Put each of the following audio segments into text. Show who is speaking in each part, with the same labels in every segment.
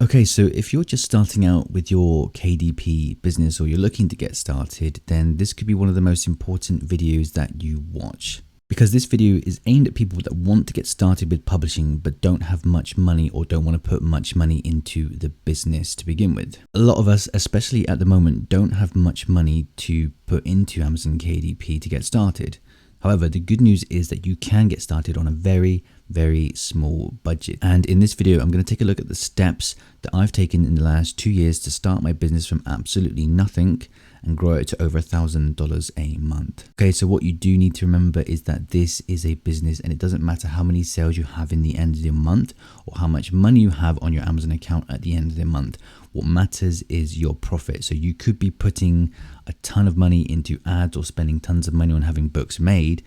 Speaker 1: Okay, so if you're just starting out with your KDP business or you're looking to get started, then this could be one of the most important videos that you watch. Because this video is aimed at people that want to get started with publishing but don't have much money or don't want to put much money into the business to begin with. A lot of us, especially at the moment, don't have much money to put into Amazon KDP to get started. However, the good news is that you can get started on a very small budget. And in this video, I'm going to take a look at the steps that I've taken in the last 2 years to start my business from absolutely nothing and grow it to over $1,000 a month. Okay, so what you do need to remember is that this is a business and it doesn't matter how many sales you have in the end of the month or how much money you have on your Amazon account at the end of the month. What matters is your profit. So you could be putting a ton of money into ads or spending tons of money on having books made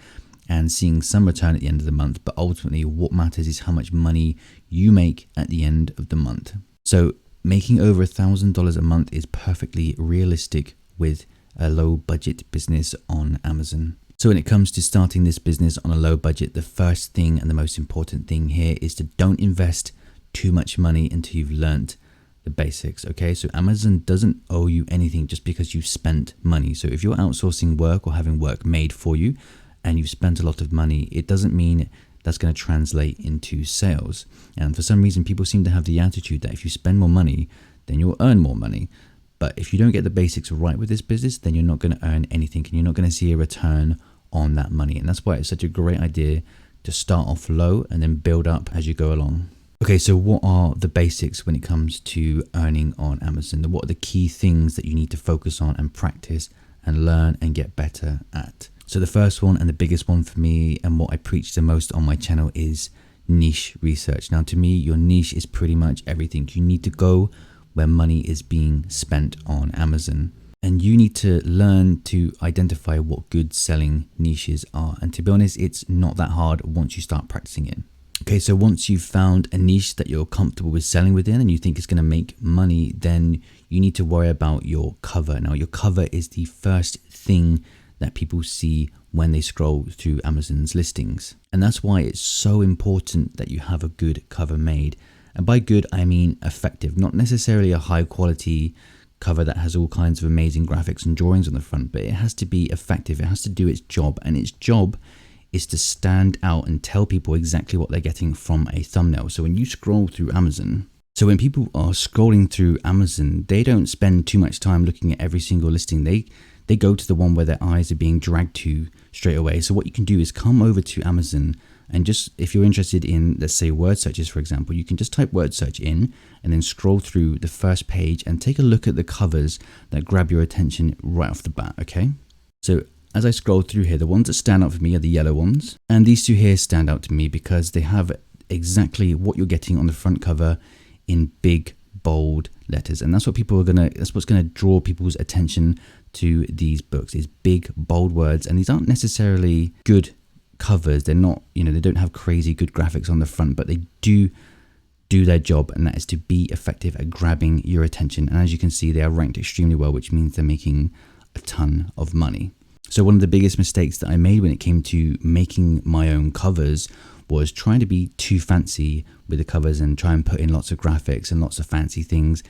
Speaker 1: and seeing some return at the end of the month. But ultimately what matters is how much money you make at the end of the month. So making over $1,000 a month is perfectly realistic with a low budget business on Amazon. So when it comes to starting this business on a low budget, the first thing and the most important thing here is to don't invest too much money until you've learnt the basics. Okay, so Amazon doesn't owe you anything just because you've spent money. So if you're outsourcing work or having work made for you and you've spent a lot of money, it doesn't mean that's going to translate into sales. And for some reason, people seem to have the attitude that if you spend more money, then you'll earn more money. But if you don't get the basics right with this business, then you're not going to earn anything and you're not going to see a return on that money. And that's why it's such a great idea to start off low and then build up as you go along. Okay, so what are the basics when it comes to earning on Amazon? What are the key things that you need to focus on and practice and learn and get better at? So the first one and the biggest one for me and what I preach the most on my channel is niche research. Now, to me, your niche is pretty much everything. You need to go where money is being spent on Amazon. And you need to learn to identify what good selling niches are. And to be honest, it's not that hard once you start practicing it. Okay, so once you've found a niche that you're comfortable with selling within and you think it's going to make money, then you need to worry about your cover. Now, your cover is the first thing that people see when they scroll through Amazon's listings. And that's why it's so important that you have a good cover made. And by good, I mean effective, not necessarily a high quality cover that has all kinds of amazing graphics and drawings on the front, but it has to be effective. It has to do its job, and its job is to stand out and tell people exactly what they're getting from a thumbnail. So when you scroll through Amazon, so when people are scrolling through Amazon, they don't spend too much time looking at every single listing. They go to the one where their eyes are being dragged to straight away. So what you can do is come over to Amazon and just, if you're interested in, let's say, word searches, for example, you can just type word search in and then scroll through the first page and take a look at the covers that grab your attention right off the bat, okay? So as I scroll through here, the ones that stand out for me are the yellow ones. And these two here stand out to me because they have exactly what you're getting on the front cover in big, bold letters. And that's what that's what's gonna draw people's attention to these books, is big, bold words. And these aren't necessarily good covers. They're not, they don't have crazy good graphics on the front, but they do their job, and that is to be effective at grabbing your attention. And as you can see, they are ranked extremely well, which means they're making a ton of money. So one of the biggest mistakes that I made when it came to making my own covers was trying to be too fancy with the covers and try and put in lots of graphics and lots of fancy things,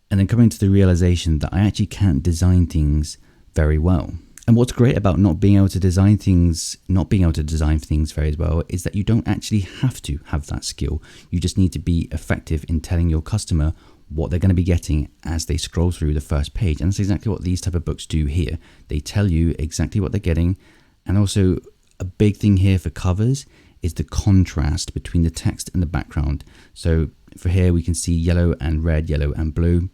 Speaker 1: and then coming to the realization that I actually can't design things very well. And what's great about not being able to design things very well is that you don't actually have to have that skill. You just need to be effective in telling your customer what they're going to be getting as they scroll through the first page. And that's exactly what these type of books do here. They tell you exactly what they're getting. And also a big thing here for covers is the contrast between the text and the background. So for here, we can see yellow and red, yellow and blue.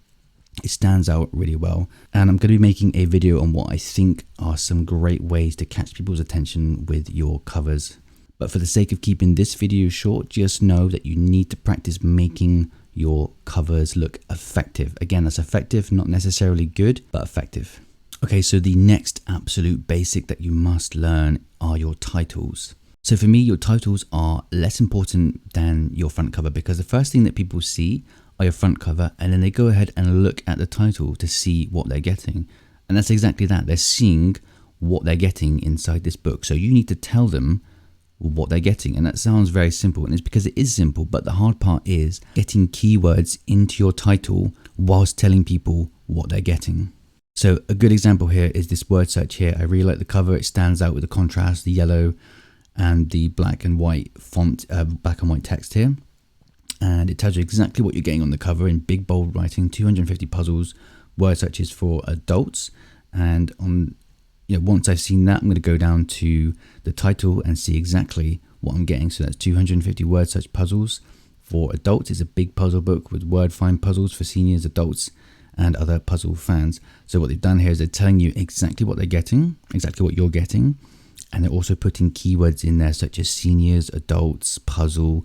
Speaker 1: It stands out really well. And I'm going to be making a video on what I think are some great ways to catch people's attention with your covers. But for the sake of keeping this video short, just know that you need to practice making your covers look effective. Again, that's effective, not necessarily good, but effective. Okay, so the next absolute basic that you must learn are your titles. So for me, your titles are less important than your front cover, because the first thing that people see are your front cover, and then they go ahead and look at the title to see what they're getting. And that's exactly that. They're seeing what they're getting inside this book. So you need to tell them what they're getting. And that sounds very simple, and it's because it is simple, but the hard part is getting keywords into your title whilst telling people what they're getting. So a good example here is this word search here. I really like the cover. It stands out with the contrast, the yellow and the black and white font, black and white text here. And it tells you exactly what you're getting on the cover in big bold writing, 250 puzzles, word searches for adults. And on, once I've seen that, I'm going to go down to the title and see exactly what I'm getting. So that's 250 word search puzzles for adults. It's a big puzzle book with word find puzzles for seniors, adults, and other puzzle fans. So what they've done here is they're telling you exactly what they're getting, exactly what you're getting. And they're also putting keywords in there such as seniors, adults, puzzle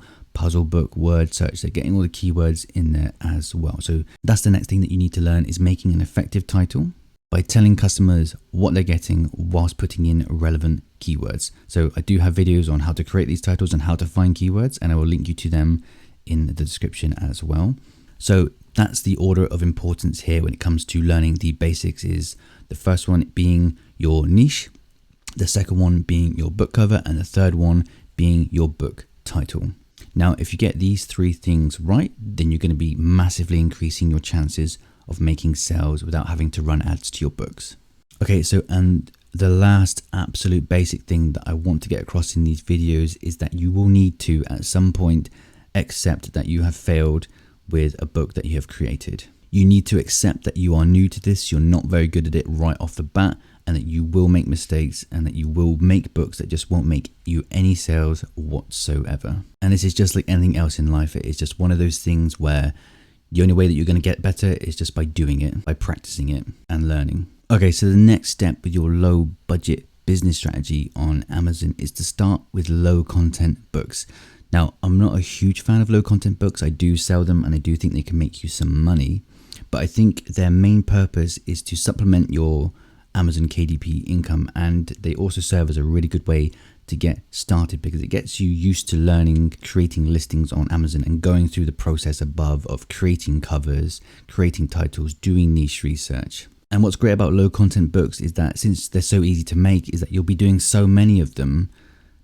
Speaker 1: book, word search. They're getting all the keywords in there as well. So that's the next thing that you need to learn, is making an effective title by telling customers what they're getting whilst putting in relevant keywords. So I do have videos on how to create these titles and how to find keywords, and I will link you to them in the description as well. So that's the order of importance here when it comes to learning the basics. Is the first one being your niche, the second one being your book cover, and the third one being your book title. Now, if you get these three things right, then you're going to be massively increasing your chances of making sales without having to run ads to your books. Okay, so and the last absolute basic thing that I want to get across in these videos is that you will need to, at some point, accept that you have failed with a book that you have created. You need to accept that you are new to this, you're not very good at it right off the bat, and that you will make mistakes and that you will make books that just won't make you any sales whatsoever. And this is just like anything else in life. It is just one of those things where the only way that you're going to get better is just by doing it, by practicing it and learning. Okay, so the next step with your low budget business strategy on Amazon is to start with low content books. Now, I'm not a huge fan of low content books. I do sell them and I do think they can make you some money, but I think their main purpose is to supplement your Amazon KDP income, and they also serve as a really good way to get started because it gets you used to learning creating listings on Amazon and going through the process above of creating covers, creating titles, doing niche research. And what's great about low content books is that since they're so easy to make, is that you'll be doing so many of them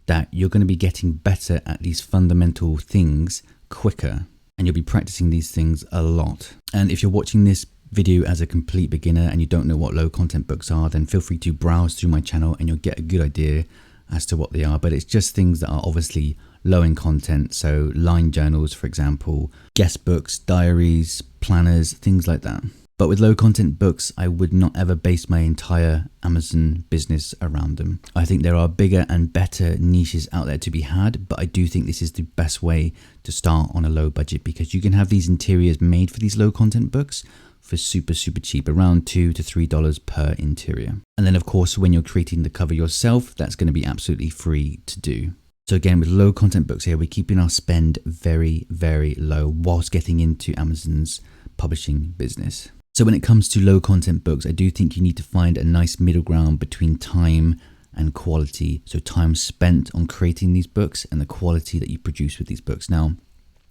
Speaker 1: that you're going to be getting better at these fundamental things quicker, and you'll be practicing these things a lot. And if you're watching this video as a complete beginner and you don't know what low content books are, then feel free to browse through my channel and you'll get a good idea as to what they are. But it's just things that are obviously low in content, so line journals, for example, guest books, diaries, planners, things like that. But with low content books, I would not ever base my entire Amazon business around them. I think there are bigger and better niches out there to be had, but I do think this is the best way to start on a low budget because you can have these interiors made for these low content books for super cheap, around $2 to $3 per interior. And then of course, when you're creating the cover yourself, that's going to be absolutely free to do. So again, with low content books here, we're keeping our spend very low whilst getting into Amazon's publishing business. So when it comes to low content books, I do think you need to find a nice middle ground between time and quality. So time spent on creating these books and the quality that you produce with these books. Now,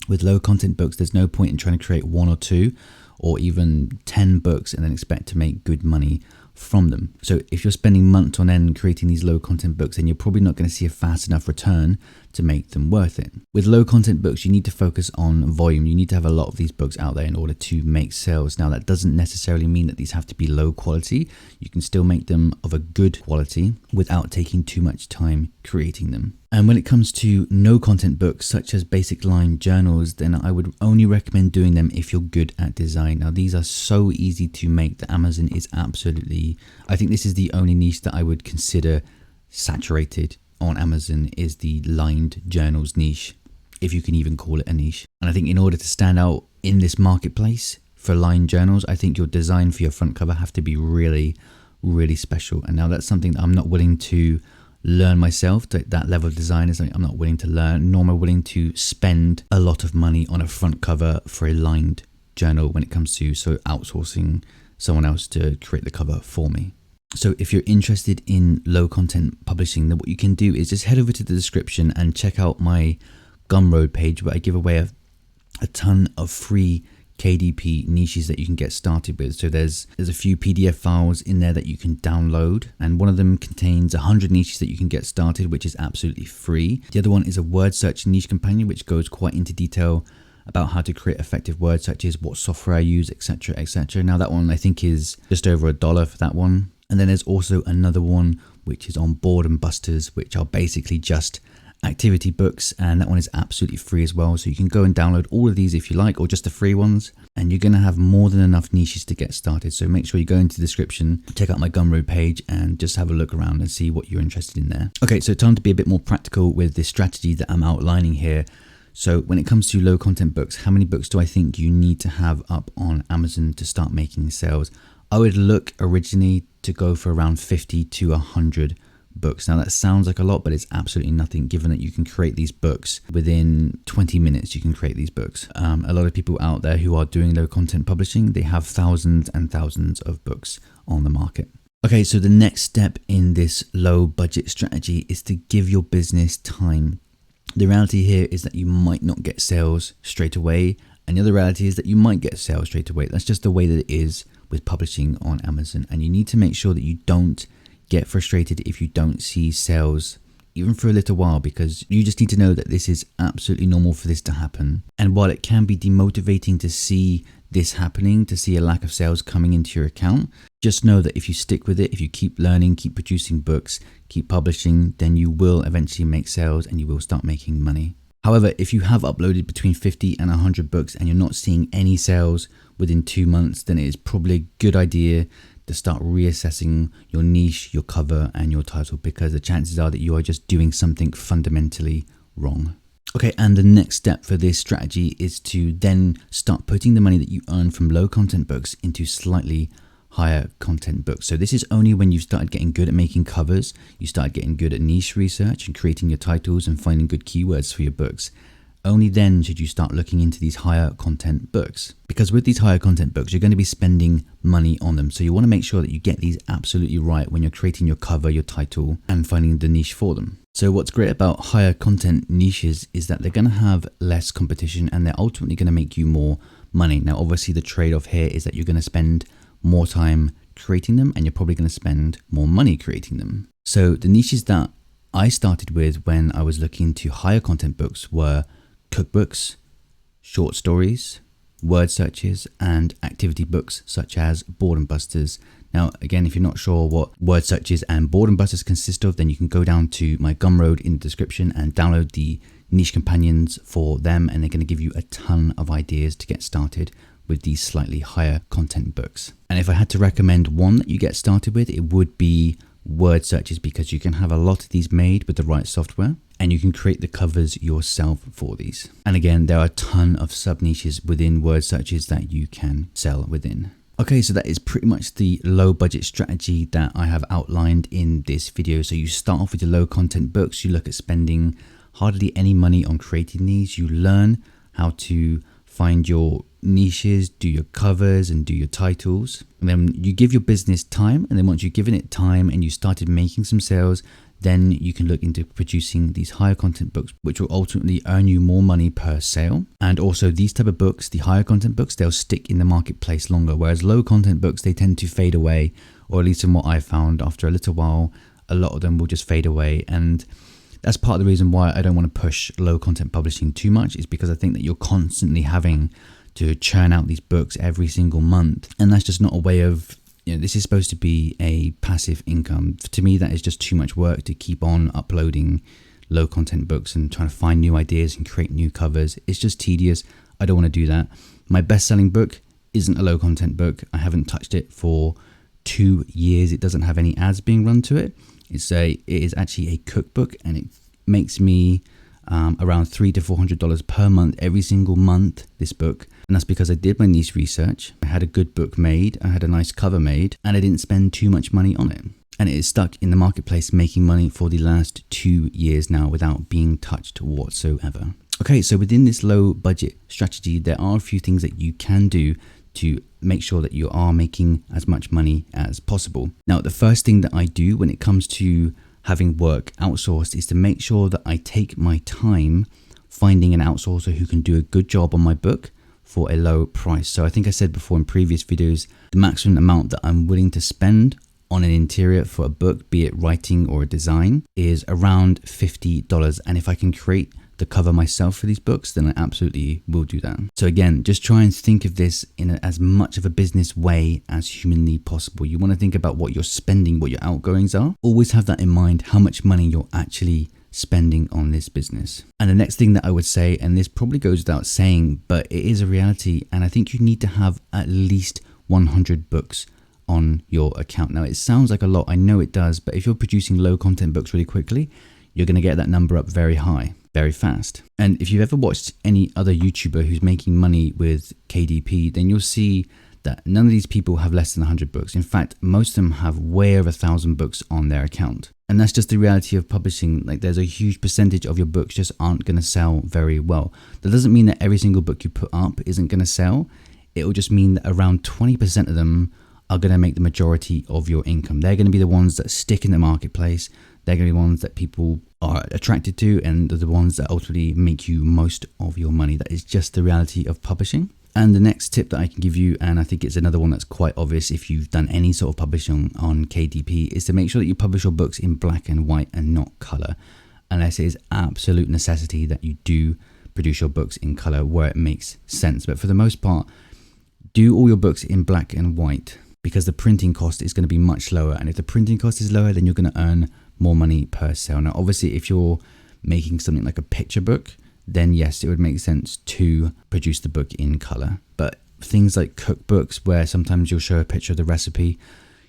Speaker 1: with low content books, there's no point in trying to create 1 or 2 or even 10 books and then expect to make good money from them. So if you're spending months on end creating these low content books, then you're probably not going to see a fast enough return to make them worth it. With low content books, you need to focus on volume. You need to have a lot of these books out there in order to make sales. Now, that doesn't necessarily mean that these have to be low quality. You can still make them of a good quality without taking too much time creating them. And when it comes to no content books, such as basic line journals, then I would only recommend doing them if you're good at design. Now, these are so easy to make that Amazon is absolutely, I think this is the only niche that I would consider saturated on Amazon, is the lined journals niche, if you can even call it a niche. And I think in order to stand out in this marketplace for lined journals, I think your design for your front cover have to be really special. And now that's something that I'm not willing to learn myself. That level of design is something I'm not willing to learn, nor am I willing to spend a lot of money on a front cover for a lined journal when it comes to outsourcing someone else to create the cover for me. So if you're interested in low content publishing, then what you can do is just head over to the description and check out my Gumroad page where I give away a ton of free KDP niches that you can get started with. So there's a few PDF files in there that you can download, and one of them contains 100 niches that you can get started, which is absolutely free. The other one is a word search niche companion, which goes quite into detail about how to create effective word searches, what software I use, etc, etc. Now that one I think is just over $1 for that one. And then there's also another one which is on Boredom Busters, which are basically just activity books, and that one is absolutely free as well. So you can go and download all of these if you like, or just the free ones, and you're going to have more than enough niches to get started. So make sure you go into the description, check out my Gumroad page, and just have a look around and see what you're interested in there. Okay, so time to be a bit more practical with this strategy that I'm outlining here. So when it comes to low content books, how many books do I think you need to have up on Amazon to start making sales? I would look originally to go for around 50 to 100 books. Now that sounds like a lot, but it's absolutely nothing, given that you can create these books within 20 minutes. You can create these books. A lot of people out there who are doing low content publishing, they have thousands and thousands of books on the market. Okay, so the next step in this low budget strategy is to give your business time. The reality here is that you might not get sales straight away, and the other reality is that you might get sales straight away. That's just the way that it is with publishing on Amazon, and you need to make sure that you don't get frustrated if you don't see sales even for a little while, because you just need to know that this is absolutely normal for this to happen. And while it can be demotivating to see this happening, to see a lack of sales coming into your account, just know that if you stick with it, if you keep learning, keep producing books, keep publishing, then you will eventually make sales and you will start making money. However, if you have uploaded between 50 and 100 books and you're not seeing any sales within 2 months, then it is probably a good idea to start reassessing your niche, your cover, and your title, because the chances are that you are just doing something fundamentally wrong. Okay, and the next step for this strategy is to then start putting the money that you earn from low content books into slightly higher content books. So this is only when you've started getting good at making covers, you started getting good at niche research and creating your titles and finding good keywords for your books. Only then should you start looking into these higher content books, because with these higher content books, you're going to be spending money on them. So you want to make sure that you get these absolutely right when you're creating your cover, your title, and finding the niche for them. So what's great about higher content niches is that they're going to have less competition and they're ultimately going to make you more money. Now, obviously the trade-off here is that you're going to spend more time creating them and you're probably going to spend more money creating them. So the niches that I started with when I was looking into higher content books were cookbooks, short stories, word searches, and activity books such as Boredom Busters. Now, again, if you're not sure what word searches and Boredom Busters consist of, then you can go down to my Gumroad in the description and download the niche companions for them, and they're going to give you a ton of ideas to get started with these slightly higher content books. And if I had to recommend one that you get started with, it would be word searches, because you can have a lot of these made with the right software and you can create the covers yourself for these. And again, there are a ton of sub niches within word searches that you can sell within. Okay, so that is pretty much the low budget strategy that I have outlined in this video. So you start off with your low content books, you look at spending hardly any money on creating these, you learn how to find your niches, do your covers and do your titles, and then you give your business time. And then once you've given it time and you started making some sales, then you can look into producing these higher content books, which will ultimately earn you more money per sale. And also these type of books, the higher content books, they'll stick in the marketplace longer, whereas low content books, they tend to fade away, or at least from what I found, after a little while, a lot of them will just fade away. And that's part of the reason why I don't want to push low content publishing too much, is because I think that you're constantly having to churn out these books every single month. And that's just not a way of, this is supposed to be a passive income. To me, that is just too much work to keep on uploading low content books and trying to find new ideas and create new covers. It's just tedious. I don't want to do that. My best-selling book isn't a low content book. I haven't touched it for 2 years. It doesn't have any ads being run to it. It is actually a cookbook, and it makes me around $300 to $400 per month every single month, this book. And that's because I did my niche research, I had a good book made, I had a nice cover made, and I didn't spend too much money on it. And it is stuck in the marketplace making money for the last 2 years now without being touched whatsoever. Okay, so within this low budget strategy, there are a few things that you can do to make sure that you are making as much money as possible. Now, the first thing that I do when it comes to having work outsourced is to make sure that I take my time finding an outsourcer who can do a good job on my book, for a low price. So I think I said before in previous videos, the maximum amount that I'm willing to spend on an interior for a book, be it writing or a design, is around $50. And if I can create the cover myself for these books, then I absolutely will do that. So again, just try and think of this in as much of a business way as humanly possible. You want to think about what you're spending, what your outgoings are. Always have that in mind, how much money you're actually spending on this business. And the next thing that I would say, and this probably goes without saying, but it is a reality, and I think you need to have at least 100 books on your account. Now it sounds like a lot, I know it does, but if you're producing low content books really quickly, you're going to get that number up very high, very fast. And if you've ever watched any other YouTuber who's making money with KDP, then you'll see that none of these people have less than 100 books. In fact, most of them have way over 1,000 books on their account. And that's just the reality of publishing. Like, there's a huge percentage of your books just aren't going to sell very well. That doesn't mean that every single book you put up isn't going to sell. It will just mean that around 20% of them are going to make the majority of your income. They're going to be the ones that stick in the marketplace. They're going to be ones that people are attracted to, and they're the ones that ultimately make you most of your money. That is just the reality of publishing. And the next tip that I can give you, and I think it's another one that's quite obvious if you've done any sort of publishing on KDP, is to make sure that you publish your books in black and white and not color, unless it is absolute necessity that you do produce your books in color where it makes sense. But for the most part, do all your books in black and white, because the printing cost is going to be much lower. And if the printing cost is lower, then you're going to earn more money per sale. Now, obviously, if you're making something like a picture book, then yes, it would make sense to produce the book in color. But things like cookbooks, where sometimes you'll show a picture of the recipe,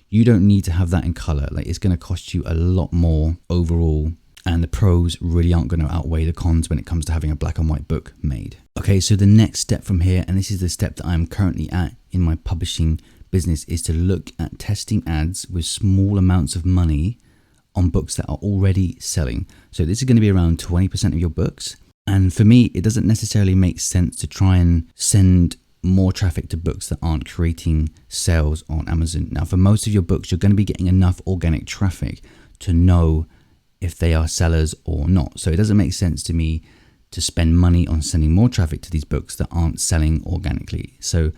Speaker 1: you don't need to have that in color. Like, it's going to cost you a lot more overall, and the pros really aren't going to outweigh the cons when it comes to having a black and white book made. Okay, so the next step from here, and this is the step that I'm currently at in my publishing business, is to look at testing ads with small amounts of money on books that are already selling. So this is going to be around 20% of your books. And for me, it doesn't necessarily make sense to try and send more traffic to books that aren't creating sales on Amazon. Now, for most of your books, you're going to be getting enough organic traffic to know if they are sellers or not. So it doesn't make sense to me to spend money on sending more traffic to these books that aren't selling organically. So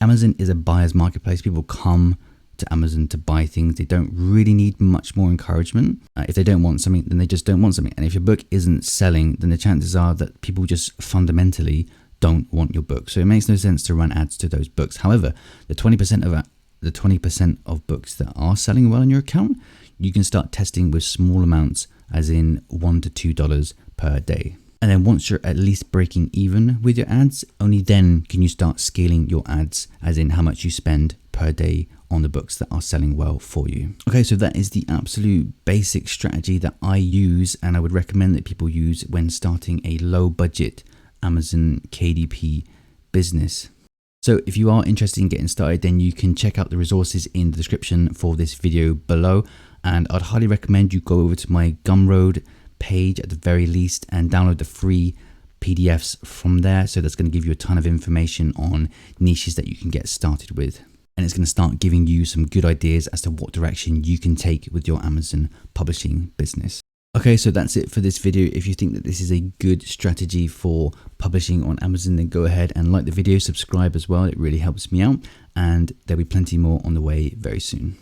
Speaker 1: Amazon is a buyer's marketplace. People come to Amazon to buy things. They don't really need much more encouragement. If they don't want something, then they just don't want something. And if your book isn't selling, then the chances are that people just fundamentally don't want your book. So it makes no sense to run ads to those books. However, the 20% of books that are selling well on your account, you can start testing with small amounts, as in $1 to $2 per day. And then once you're at least breaking even with your ads, only then can you start scaling your ads, as in how much you spend per day on the books that are selling well for you. Okay, so that is the absolute basic strategy that I use, and I would recommend that people use when starting a low budget Amazon KDP business. So if you are interested in getting started, then you can check out the resources in the description for this video below. And I'd highly recommend you go over to my Gumroad page at the very least and download the free PDFs from there. So that's going to give you a ton of information on niches that you can get started with. And it's going to start giving you some good ideas as to what direction you can take with your Amazon publishing business. Okay, so that's it for this video. If you think that this is a good strategy for publishing on Amazon, then go ahead and like the video, subscribe as well. It really helps me out, and there'll be plenty more on the way very soon.